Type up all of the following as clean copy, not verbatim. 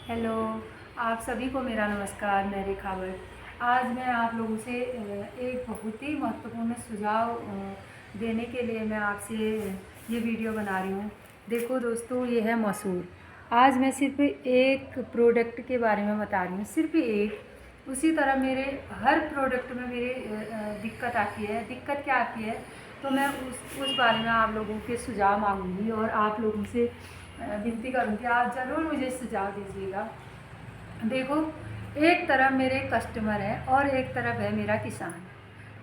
Hello, आप सभी को मेरा नमस्कार। मैं रेखा भट्ट। आज मैं आप लोगों से एक बहुत ही महत्वपूर्ण सुझाव देने के लिए मैं आपसे ये वीडियो बना रही हूँ। देखो दोस्तों, ये है मसूर। आज मैं सिर्फ एक प्रोडक्ट के बारे में बता रही हूँ, सिर्फ एक। उसी तरह मेरे हर प्रोडक्ट में मेरे दिक्कत आती है। दिक्कत क्या आती है तो मैं उस बारे में आप लोगों के सुझाव मांगूंगी और आप लोगों से विनती करूँगी, आप ज़रूर मुझे सुझाव दीजिएगा। देखो, एक तरफ मेरे कस्टमर है और एक तरफ है मेरा किसान।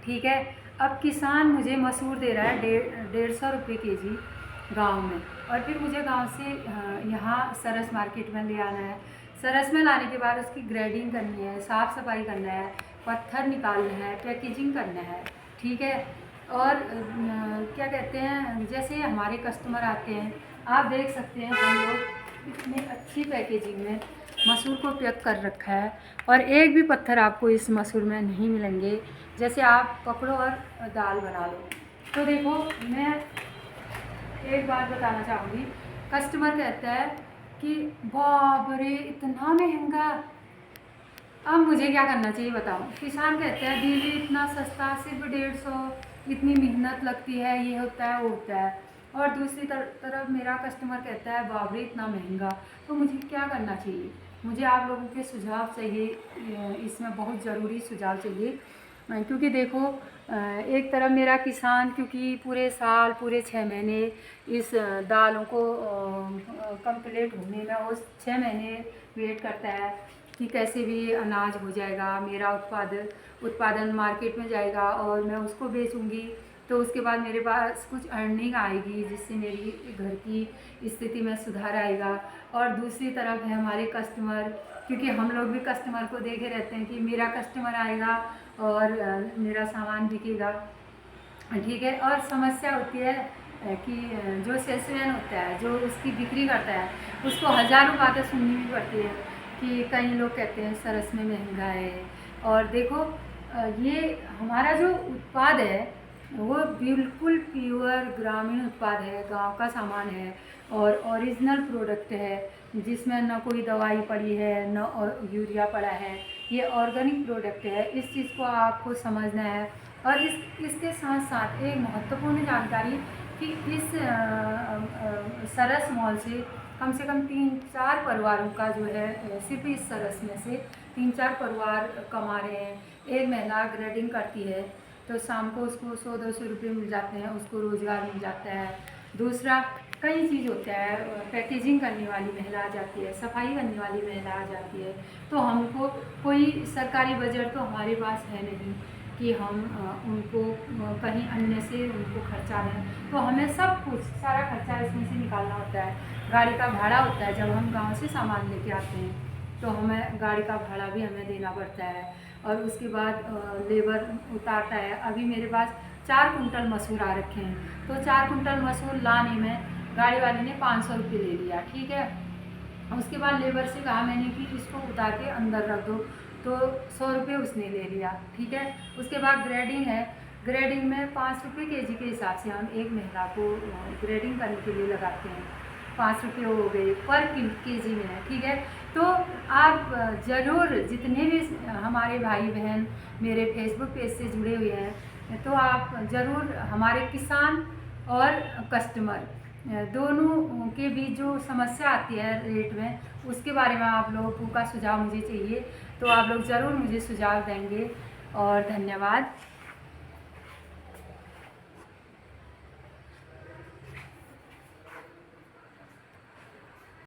ठीक है। अब किसान मुझे मसूर दे रहा है 150 रुपये केजी गांव में, और फिर मुझे गांव से यहाँ सरस मार्केट में ले आना है। सरस में लाने के बाद उसकी ग्रेडिंग करनी है, साफ़ सफाई करना है, पत्थर निकालना है, पैकेजिंग करना है। ठीक है। और क्या कहते हैं, जैसे हमारे कस्टमर आते हैं, आप देख सकते हैं हम लोग इतनी अच्छी पैकेजिंग में मसूर को पैक कर रखा है, और एक भी पत्थर आपको इस मसूर में नहीं मिलेंगे। जैसे आप पकड़ो और दाल बना लो। तो देखो, मैं एक बात बताना चाहूँगी। कस्टमर कहता है कि बाप रे, इतना महंगा, अब मुझे क्या करना चाहिए बताओ। किसान कहते हैं दीदी इतना सस्ता, सिर्फ 150, इतनी मेहनत लगती है, ये होता है वो होता है। और दूसरी तरफ मेरा कस्टमर कहता है बाबरे इतना महंगा। तो मुझे क्या करना चाहिए? मुझे आप लोगों के सुझाव चाहिए, इसमें बहुत ज़रूरी सुझाव चाहिए। क्योंकि देखो, एक तरफ मेरा किसान, क्योंकि पूरे साल, पूरे 6 महीने इस दालों को कंप्लीट होने में वो 6 महीने वेट करता है कि कैसे भी अनाज हो जाएगा, मेरा उत्पादन मार्केट में जाएगा और मैं उसको बेचूंगी। तो उसके बाद मेरे पास कुछ अर्निंग आएगी, जिससे मेरी घर की स्थिति में सुधार आएगा। और दूसरी तरफ है हमारे कस्टमर, क्योंकि हम लोग भी कस्टमर को देखे रहते हैं कि मेरा कस्टमर आएगा और मेरा सामान बिकेगा। ठीक है। और समस्या होती है कि जो सेल्समैन होता है, जो उसकी बिक्री करता है, उसको हज़ारों बातें सुननी भी पड़ती है कि कई लोग कहते हैं सरस में महंगा है। और देखो, ये हमारा जो उत्पाद है वो बिल्कुल प्योर ग्रामीण उत्पाद है, गांव का सामान है और ओरिजिनल प्रोडक्ट है, जिसमें न कोई दवाई पड़ी है न और यूरिया पड़ा है। ये ऑर्गेनिक प्रोडक्ट है, इस चीज़ को आपको समझना है। और इसके साथ साथ एक महत्वपूर्ण जानकारी कि इस सरस मॉल से कम 3-4 परिवारों का जो है, सिर्फ इस सरस में से 3-4 परिवार कमा रहे हैं। एक महिला ग्रेडिंग करती है तो शाम को उसको 100-200 रुपये मिल जाते हैं, उसको रोज़गार मिल जाता है। दूसरा, कई चीज़ होता है, पैकेजिंग करने वाली महिला आ जाती है, सफाई करने वाली महिला आ जाती है। तो हमको कोई सरकारी बजट तो हमारे पास है नहीं कि हम उनको कहीं अन्य से उनको खर्चा दें। तो हमें सब कुछ, सारा खर्चा इसमें से निकालना होता है। गाड़ी का भाड़ा होता है, जब हम गांव से सामान लेके आते हैं तो हमें गाड़ी का भाड़ा भी हमें देना पड़ता है। और उसके बाद लेबर उतारता है। अभी मेरे पास 4 कुंटल मसूर आ रखे हैं, तो 4 कुंटल मसूर लाने में गाड़ी वाले ने 500 रुपये ले लिया। ठीक है। उसके बाद लेबर से कहा मैंने कि इसको उतार के अंदर रख दो, तो 100 रुपये उसने ले लिया। ठीक है। उसके बाद ग्रेडिंग है। ग्रेडिंग में 5 रुपये केजी के हिसाब से हम एक महिला को ग्रेडिंग करने के लिए लगाते हैं। 5 रुपये हो गए पर केजी में है। ठीक है। तो आप ज़रूर, जितने भी हमारे भाई बहन मेरे फेसबुक पेज से जुड़े हुए हैं, तो आप ज़रूर हमारे किसान और कस्टमर दोनों के बीच जो समस्या आती है रेट में, उसके बारे में आप लोगों का सुझाव मुझे चाहिए। तो आप लोग ज़रूर मुझे सुझाव देंगे, और धन्यवाद।